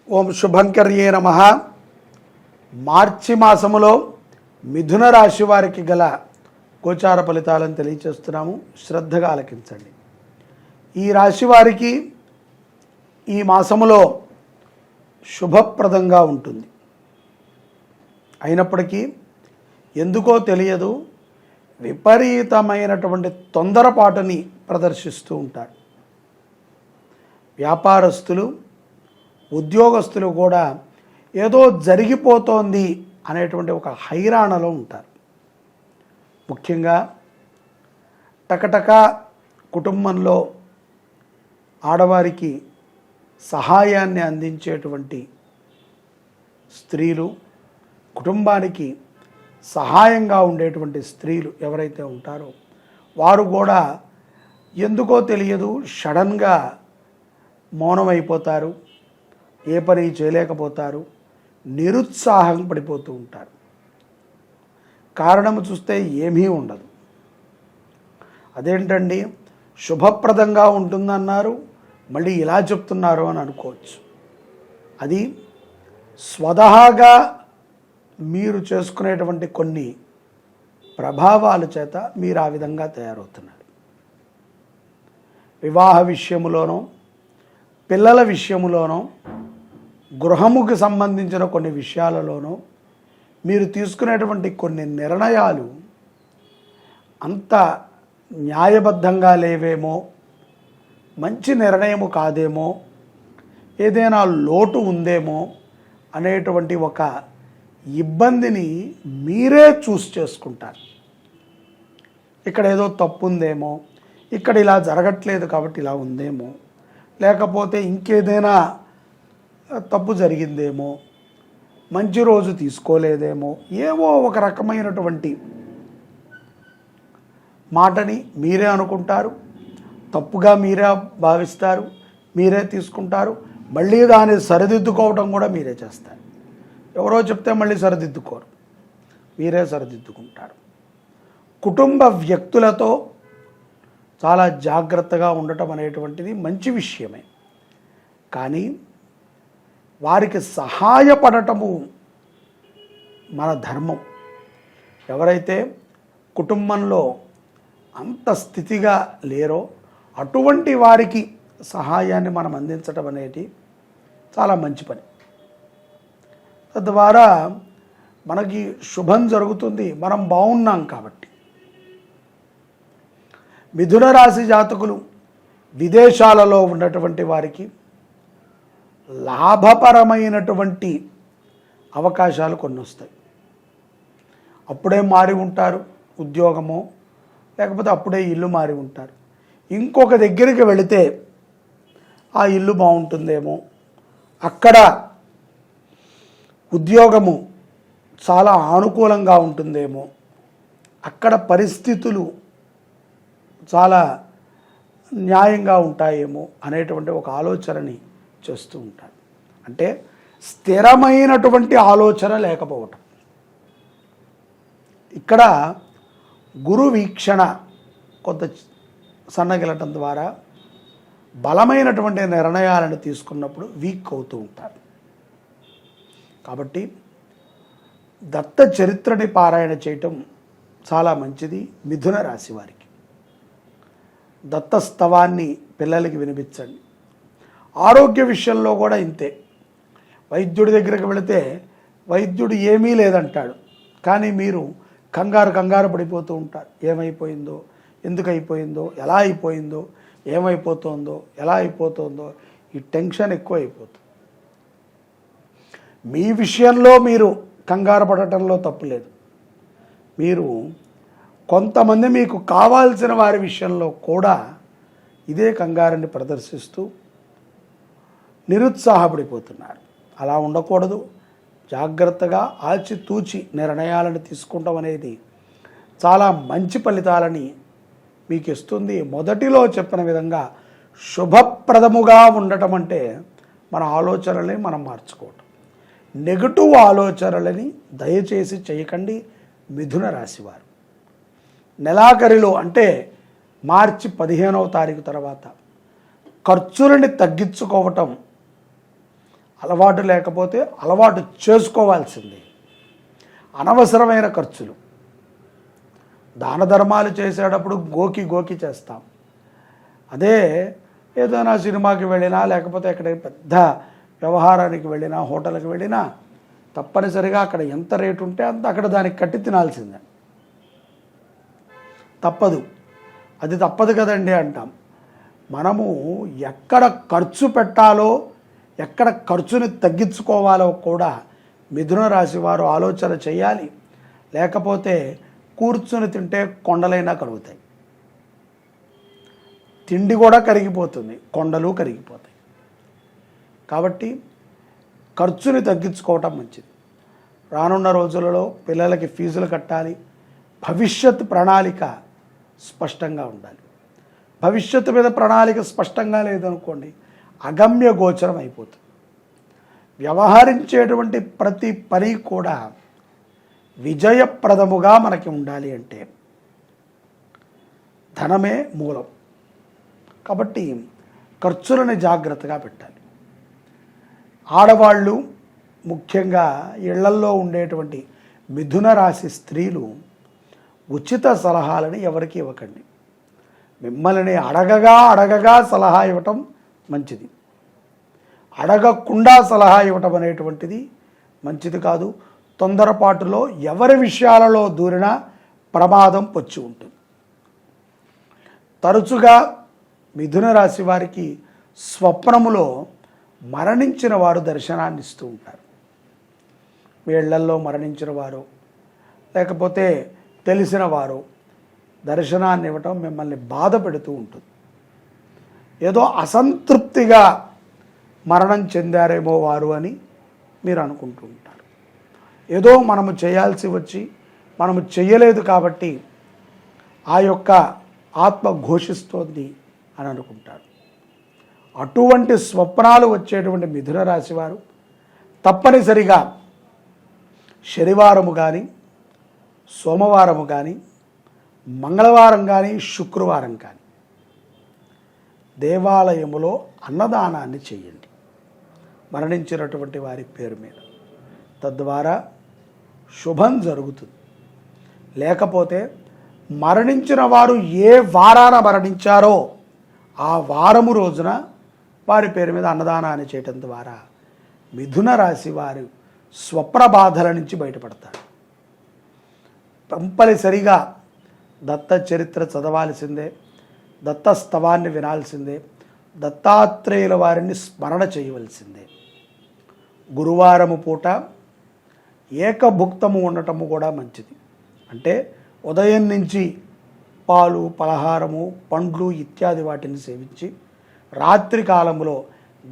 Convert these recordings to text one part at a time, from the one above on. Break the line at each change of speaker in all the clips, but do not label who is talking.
ఓం శుభంకర్యే నమః. మార్చి మాసములో మిథున రాశి వారికి గల గోచార ఫలితాలను తెలియచేస్తున్నాము. శ్రద్ధగా ఆలకించండి. ఈ రాశి వారికి ఈ మాసములో శుభప్రదంగా ఉంటుంది. అయినప్పటికీ ఎందుకో తెలియదు విపరీతమైనటువంటి తొందరపాటుని ప్రదర్శిస్తూ ఉంటారు. వ్యాపారస్తులు, ఉద్యోగస్తులు కూడా ఏదో జరిగిపోతోంది అనేటువంటి ఒక హైరాణలో ఉంటారు. ముఖ్యంగా టకటక కుటుంబంలో ఆడవారికి సహాయాన్ని అందించేటువంటి స్త్రీలు, కుటుంబానికి సహాయంగా ఉండేటువంటి స్త్రీలు ఎవరైతే ఉంటారో వారు కూడా ఎందుకో తెలియదు సడన్గా మౌనమైపోతారు, ఏ పని చేయలేకపోతారు, నిరుత్సాహం పడిపోతూ ఉంటారు. కారణం చూస్తే ఏమీ ఉండదు. అదేంటండి శుభప్రదంగా ఉంటుందన్నారు, మళ్ళీ ఇలా చెప్తున్నారు అని అనుకోవచ్చు. అది స్వతహాగా మీరు చేసుకునేటువంటి కొన్ని ప్రభావాల చేత మీరు ఆ విధంగా తయారవుతున్నారు. వివాహ విషయములోనో, పిల్లల విషయములోనో, గృహముకు సంబంధించిన కొన్ని విషయాలలోనో మీరు తీసుకునేటువంటి కొన్ని నిర్ణయాలు అంత న్యాయబద్ధంగా లేవేమో, మంచి నిర్ణయము కాదేమో, ఏదైనా లోటు ఉందేమో అనేటువంటి ఒక ఇబ్బందిని మీరే చూస్ చేసుకుంటారు. ఇక్కడ ఏదో తప్పు ఉందేమో, ఇక్కడ ఇలా జరగట్లేదు కాబట్టి ఇలా ఉందేమో, లేకపోతే ఇంకేదైనా తప్పు జరిగిందేమో, మంచి రోజు తీసుకోలేదేమో, ఏవో ఒక రకమైనటువంటి మాటని మీరే అనుకుంటారు, తప్పుగా మీరే భావిస్తారు, మీరే తీసుకుంటారు. మళ్ళీ దాన్ని సరిదిద్దుకోవడం కూడా మీరే చేస్తారు. ఎవరో చెప్తే మళ్ళీ సరిదిద్దుకోరు, మీరే సరిదిద్దుకుంటారు. కుటుంబ వ్యక్తులతో చాలా జాగ్రత్తగా ఉండటం అనేటువంటిది మంచి విషయమే. కానీ వారికి సహాయపడటము మన ధర్మం. ఎవరైతే కుటుంబంలో అంత స్థితిగా లేరో అటువంటి వారికి సహాయాన్ని మనం అందించడం అనేది చాలా మంచి పని. తద్వారా మనకి శుభం జరుగుతుంది, మనం బాగున్నాం కాబట్టి. మిథున రాశి జాతకులు విదేశాలలో ఉన్నటువంటి వారికి లాభపరమైనటువంటి అవకాశాలు కొన్ని వస్తాయి. అప్పుడే మారి ఉంటారు ఉద్యోగమో, లేకపోతే అప్పుడే ఇల్లు మారి ఉంటారు. ఇంకొక దగ్గరికి వెళితే ఆ ఇల్లు బాగుంటుందేమో, అక్కడ ఉద్యోగము చాలా అనుకూలంగా ఉంటుందేమో, అక్కడ పరిస్థితులు చాలా న్యాయంగా ఉంటాయేమో అనేటువంటి ఒక ఆలోచనని చేస్తూ ఉంటారు. అంటే స్థిరమైనటువంటి ఆలోచన లేకపోవటం. ఇక్కడ గురు వీక్షణ కొంత సన్నగిలటం ద్వారా బలమైనటువంటి నిర్ణయాలను తీసుకున్నప్పుడు వీక్ అవుతూ ఉంటారు. కాబట్టి దత్త చరిత్రని పారాయణ చేయటం చాలా మంచిది. మిథున రాశి వారికి దత్తస్తవాన్ని పిల్లలకి వినిపించండి. ఆరోగ్య విషయంలో కూడా ఇంతే. వైద్యుడి దగ్గరికి వెళితే వైద్యుడు ఏమీ లేదంటాడు, కానీ మీరు కంగారు పడిపోతూ ఉంటారు. ఏమైపోయిందో, ఎందుకు అయిపోయిందో, ఎలా అయిపోయిందో, ఏమైపోతుందో, ఎలా అయిపోతుందో, ఈ టెన్షన్ ఎక్కువ అయిపోతుంది. మీ విషయంలో మీరు కంగారు పడటంలో తప్పులేదు. మీరు కొంతమంది మీకు కావాల్సిన వారి విషయంలో కూడా ఇదే కంగారుని ప్రదర్శిస్తూ నిరుత్సాహపడిపోతున్నారు. అలా ఉండకూడదు. జాగ్రత్తగా ఆచితూచి నిర్ణయాలను తీసుకోవడం అనేది చాలా మంచి ఫలితాలని మీకు ఇస్తుంది. మొదటిలో చెప్పిన విధంగా శుభప్రదముగా ఉండటం అంటే మన ఆలోచనల్ని మనం మార్చుకోవటం. నెగటివ్ ఆలోచనలని దయచేసి చేయకండి మిథున రాశివారు. నెలాఖరిలో అంటే మార్చి 15వ తారీఖు తర్వాత ఖర్చులని తగ్గించుకోవటం అలవాటు లేకపోతే అలవాటు చేసుకోవాల్సిందే. అనవసరమైన ఖర్చులు, దాన ధర్మాలు చేసేటప్పుడు గోకి చేస్తాం. అదే ఏదైనా సినిమాకి వెళ్ళినా లేకపోతే ఎక్కడ పెద్ద వ్యవహారానికి వెళ్ళినా హోటల్కి వెళ్ళినా తప్పనిసరిగా అక్కడ ఎంత రేటు ఉంటే అంత అక్కడ దానికి కట్టి తినాల్సిందే. తప్పదు, అది తప్పదు కదండి అంటాం. మనము ఎక్కడ ఖర్చు పెట్టాలో ఎక్కడ ఖర్చుని తగ్గించుకోవాలో కూడా మిథున రాశి వారు ఆలోచన చేయాలి. లేకపోతే కూర్చుని తింటే కొండలైనా కరుగుతాయి, తిండి కూడా కరిగిపోతుంది, కొండలు కరిగిపోతాయి. కాబట్టి ఖర్చుని తగ్గించుకోవటం మంచిది. రానున్న రోజులలో పిల్లలకి ఫీజులు కట్టాలి, భవిష్యత్ ప్రణాళిక స్పష్టంగా ఉండాలి. భవిష్యత్తు మీద ప్రణాళిక స్పష్టంగా లేదనుకోండి, అగమ్య గోచరం అయిపోతుంది. వ్యవహరించేటువంటి ప్రతి పని కూడా విజయప్రదముగా మనకి ఉండాలి అంటే ధనమే మూలం. కాబట్టి ఖర్చులను జాగ్రత్తగా పెట్టాలి. ఆడవాళ్ళు ముఖ్యంగా ఇళ్లల్లో ఉండేటువంటి మిథున రాశి స్త్రీలు ఉచిత సలహాలని ఎవరికి ఇవ్వకండి. మిమ్మల్ని అడగగా సలహా ఇవ్వటం మంచిది. అడగకుండా సలహా ఇవ్వటం అనేటువంటిది మంచిది కాదు. తొందరపాటులో ఎవరి విషయాలలో దూరినా ప్రమాదం పొంచి ఉంటుంది. తరచుగా మిథున రాశి వారికి స్వప్నములో మరణించిన వారు దర్శనాన్ని ఇస్తూ ఉంటారు. వీళ్లల్లో మరణించిన వారు లేకపోతే తెలిసిన వారు దర్శనాన్ని ఇవ్వటం మిమ్మల్ని బాధ పెడుతూ ఉంటుంది. ఏదో అసంతృప్తిగా మరణం చెందారేమో వారు అని మీరు అనుకుంటూ ఉంటారు. ఏదో మనము చేయాల్సి వచ్చి మనము చెయ్యలేదు కాబట్టి ఆ యొక్క ఆత్మ ఘోషిస్తోంది అని అనుకుంటారు. అటువంటి స్వప్నాలు వచ్చేటువంటి మిథున రాశి వారు తప్పనిసరిగా శనివారము కానీ, సోమవారము కానీ, మంగళవారం కానీ, శుక్రవారం కానీ దేవాలయములో అన్నదానాన్ని చేయండి మరణించినటువంటి వారి పేరు మీద. తద్వారా శుభం జరుగుతుంది. లేకపోతే మరణించిన వారు ఏ వారాన మరణించారో ఆ వారము రోజున వారి పేరు మీద అన్నదానాన్ని చేయటం ద్వారా మిథున రాశి వారు స్వప్న బాధల నుంచి బయటపడతారు. కంపల్సరిగా దత్త చరిత్ర చదవాల్సిందే, దత్తస్తవాన్ని వినాల్సిందే, దత్తాత్రేయుల వారిని స్మరణ చేయవలసిందే. గురువారము పూట ఏకభుక్తము ఉండటము కూడా మంచిది. అంటే ఉదయం నుంచి పాలు, పలహారము, పండ్లు ఇత్యాది వాటిని సేవించి రాత్రి కాలంలో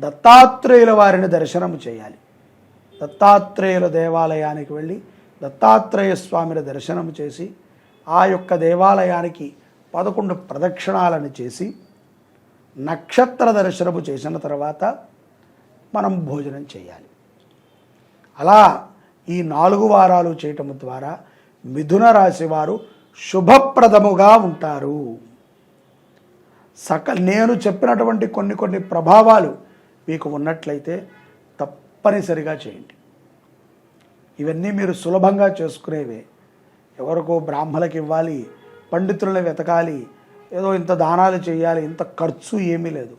దత్తాత్రేయుల వారిని దర్శనము చేయాలి. దత్తాత్రేయుల దేవాలయానికి వెళ్ళి దత్తాత్రేయ స్వామిని దర్శనము చేసి ఆ యొక్క దేవాలయానికి 11 ప్రదక్షిణాలను చేసి నక్షత్ర దర్శనము చేసిన తర్వాత మనం భోజనం చేయాలి. అలా ఈ 4 వారాలు చేయటం ద్వారా మిథున రాశి వారు శుభప్రదముగా ఉంటారు. నేను చెప్పినటువంటి కొన్ని ప్రభావాలు మీకు ఉన్నట్లయితే తప్పనిసరిగా చేయండి. ఇవన్నీ మీరు సులభంగా చేసుకునేవే. ఎవరికో బ్రాహ్మణులకు ఇవ్వాలి, పండితులను వెతకాలి, ఏదో ఇంత దానాలు చేయాలి, ఇంత ఖర్చు ఏమీ లేదు.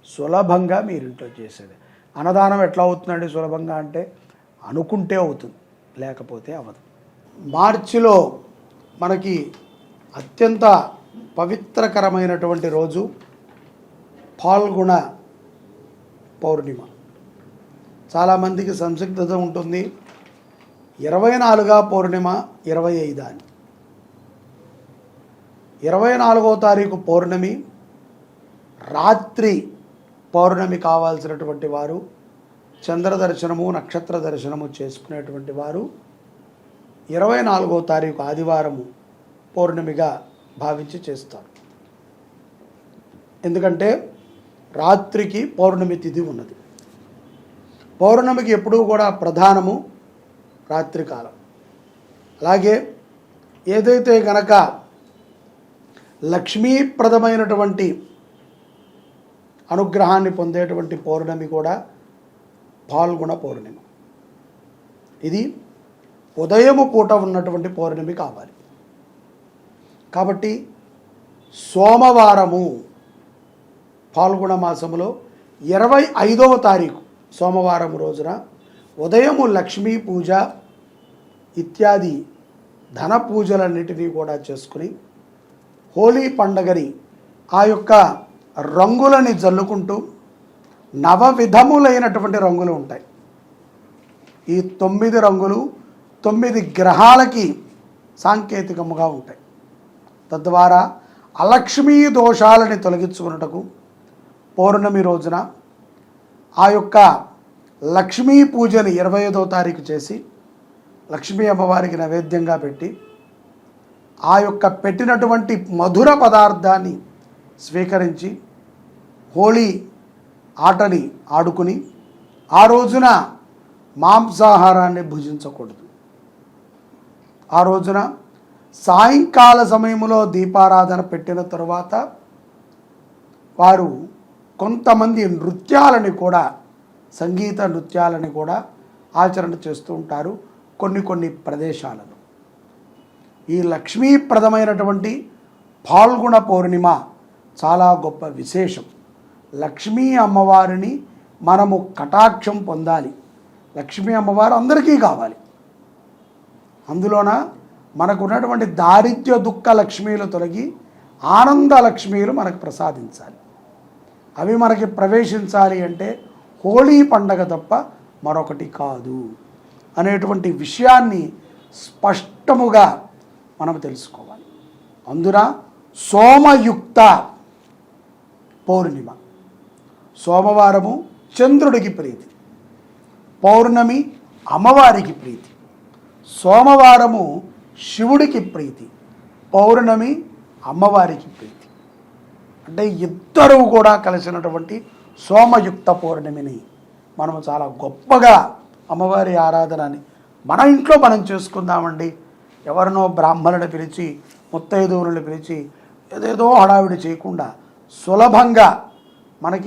సులభంగా మీరు ఇంట్లో చేసేది. అన్నదానం ఎట్లా అవుతుందండి సులభంగా అంటే అనుకుంటే అవుతుంది, లేకపోతే అవ్వదు. మార్చిలో మనకి అత్యంత పవిత్రకరమైనటువంటి రోజు ఫాల్గుణ పౌర్ణిమ. చాలామందికి సంసిగ్ధత ఉంటుంది. 24వ పౌర్ణిమ 25 అని. 24వ తారీఖు పౌర్ణమి రాత్రి పౌర్ణమి కావాల్సినటువంటి వారు చంద్ర దర్శనము, నక్షత్ర దర్శనము చేసుకునేటువంటి వారు 24వ తారీఖు ఆదివారము పౌర్ణమిగా భావించి చేస్తారు. ఎందుకంటే రాత్రికి పౌర్ణమి తిథి ఉన్నది. పౌర్ణమికి ఎప్పుడూ కూడా ప్రధానము రాత్రికాలం. అలాగే ఏదైతే గనక లక్ష్మీప్రదమైనటువంటి అనుగ్రహాన్ని పొందేటువంటి పౌర్ణమి కూడా పాల్గొన పౌర్ణమి. ఇది ఉదయము పూట ఉన్నటువంటి పౌర్ణమి కావాలి. కాబట్టి సోమవారము పాల్గొన మాసములో 25వ తారీఖు సోమవారం రోజున ఉదయము లక్ష్మీ పూజ ఇత్యాది ధన పూజలన్నిటినీ కూడా చేసుకుని హోలీ పండగని ఆ యొక్క రంగులని జల్లుకుంటూ 9 విధములైనటువంటి రంగులు ఉంటాయి. ఈ 9 రంగులు 9 గ్రహాలకి సాంకేతికముగా ఉంటాయి. తద్వారా అలక్ష్మీ దోషాలని తొలగించుకున్నటకు పౌర్ణమి రోజున ఆ యొక్క లక్ష్మీ పూజని 25వ తారీఖు చేసి లక్ష్మీ అమ్మవారికి నైవేద్యంగా పెట్టి ఆ యొక్క పెట్టినటువంటి మధుర పదార్థాన్ని స్వీకరించి హోలీ ఆటని ఆడుకుని ఆ రోజున మాంసాహారాన్ని భుజించకూడదు. ఆ రోజున సాయంకాల సమయంలో దీపారాధన పెట్టిన తరువాత వారు కొంతమంది నృత్యాలని కూడా సంగీత నృత్యాలని కూడా ఆచరణ చేస్తూ ఉంటారు కొన్ని ప్రదేశాలలో. ఈ లక్ష్మీప్రదమైనటువంటి పాల్గొన పౌర్ణిమ చాలా గొప్ప విశేషం. లక్ష్మీ అమ్మవారిని మనము కటాక్షం పొందాలి. లక్ష్మీ అమ్మవారు అందరికీ కావాలి. అందులోన మనకున్నటువంటి దారిద్ర్య దుఃఖ లక్ష్మీలు తొలగి ఆనంద లక్ష్మీలు మనకు ప్రసాదించాలి. అవి మనకి ప్రవేశించాలి అంటే హోలీ పండగ తప్ప మరొకటి కాదు అనేటువంటి విషయాన్ని స్పష్టముగా మనం తెలుసుకోవాలి. అందున సోమయుక్త పౌర్ణిమ, సోమవారము చంద్రుడికి ప్రీతి, పౌర్ణమి అమ్మవారికి ప్రీతి. సోమవారము శివుడికి ప్రీతి, పౌర్ణమి అమ్మవారికి ప్రీతి. అంటే ఇద్దరు కూడా కలిసినటువంటి సోమయుక్త పౌర్ణమిని మనము చాలా గొప్పగా అమ్మవారి ఆరాధనని మన ఇంట్లో మనం చేసుకుందామండి. ఎవరినో బ్రాహ్మణుని పిలిచి ముత్తైదువులను పిలిచి ఏదేదో హడావిడి చేయకుండా సులభంగా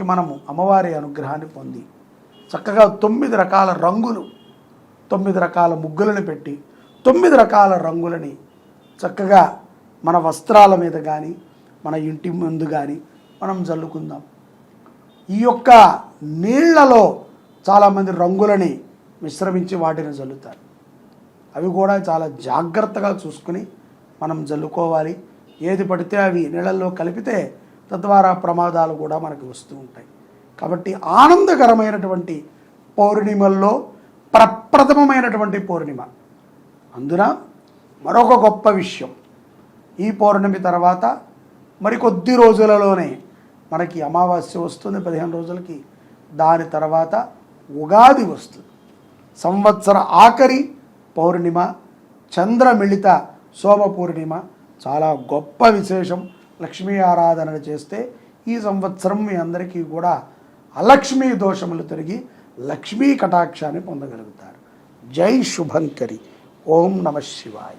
మనము అమ్మవారి అనుగ్రహాన్ని పొంది చక్కగా 9 రకాల రంగులు 9 రకాల ముగ్గులను పెట్టి 9 రకాల రంగులని చక్కగా మన వస్త్రాల మీద కానీ మన ఇంటి ముందు కానీ మనం జల్లుకుందాం. ఈ యొక్క నీళ్లలో చాలామంది రంగులని మిశ్రమించి వాటిని జల్లుతారు. అవి కూడా చాలా జాగ్రత్తగా చూసుకుని మనం జల్లుకోవాలి. ఏది పడితే అవి నీళ్ళల్లో కలిపితే తద్వారా ప్రమాదాలు కూడా మనకు వస్తూ ఉంటాయి. కాబట్టి ఆనందకరమైనటువంటి పౌర్ణిమల్లో ప్రప్రథమమైనటువంటి పౌర్ణిమ. అందున మరొక గొప్ప విషయం, ఈ పౌర్ణమి తర్వాత మరికొద్ది రోజులలోనే మనకి అమావాస్య వస్తుంది 15 రోజులకి. దాని తర్వాత ఉగాది వస్తుంది. సంవత్సర ఆఖరి పౌర్ణిమ చంద్రమిళిత సోమ పూర్ణిమ చాలా గొప్ప విశేషం. లక్ష్మీ ఆరాధన చేస్తే ఈ సంవత్సరం మీ అందరికీ కూడా అలక్ష్మీ దోషములు తిరిగి లక్ష్మీ కటాక్షాన్ని పొందగలుగుతారు. జై శుభంకరి. ఓం నమః శివాయ.